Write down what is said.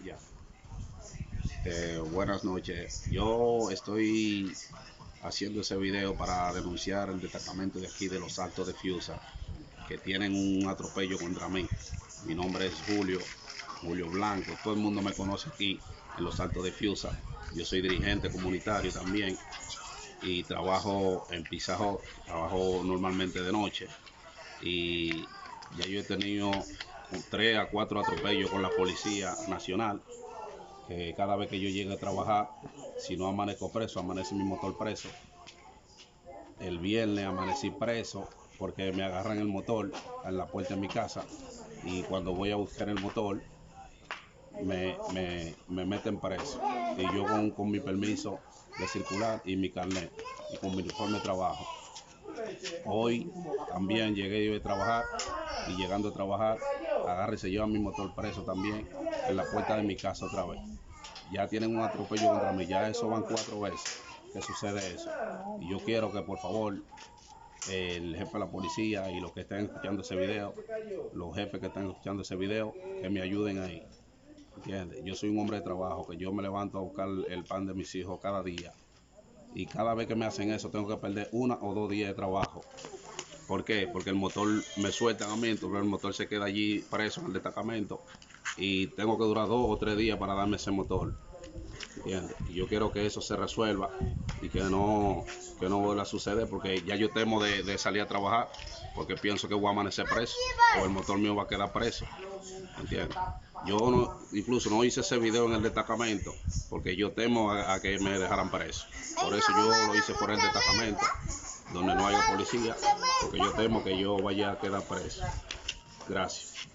Ya. Buenas noches. Yo estoy haciendo ese video para denunciar el destacamento de aquí de Los Altos de Fiusa, que tienen un atropello contra mí. Mi nombre es Julio Blanco. Todo el mundo me conoce aquí en Los Altos de Fiusa. Yo soy dirigente comunitario también y trabajo en Pizza Hut. Trabajo normalmente de noche y ya yo he tenido 3 a 4 atropellos con la Policía Nacional, que cada vez que yo llegue a trabajar, si no amanezco preso, amanece mi motor preso. El viernes amanecí preso porque me agarran el motor en la puerta de mi casa y cuando voy a buscar el motor me meten preso. Y yo con mi permiso de circular y mi carnet y con mi uniforme de trabajo. Hoy también llegué yo a trabajar y llegando a trabajar, agarra y se lleva mi motor preso también en la puerta de mi casa otra vez. Ya tienen un atropello contra mí, ya eso van 4 veces que sucede eso. Y yo quiero que por favor el jefe de la policía y los que estén escuchando ese video, los jefes que están escuchando ese video, que me ayuden ahí. ¿Entiendes? Yo soy un hombre de trabajo, que yo me levanto a buscar el pan de mis hijos cada día. Y cada vez que me hacen eso tengo que perder 1 o 2 días de trabajo. ¿Por qué? Porque el motor me suelta a mí, entonces el motor se queda allí preso en el destacamento y tengo que durar 2 o 3 días para darme ese motor. ¿Entiendes? Y yo quiero que eso se resuelva y que no vuelva a suceder, porque ya yo temo de salir a trabajar porque pienso que voy a amanecer preso o el motor mío va a quedar preso. ¿Entiendes? Yo incluso no hice ese video en el destacamento porque yo temo a que me dejaran preso. Por eso yo lo hice por el destacamento, donde no haya policía, porque yo temo que yo vaya a quedar preso. Gracias.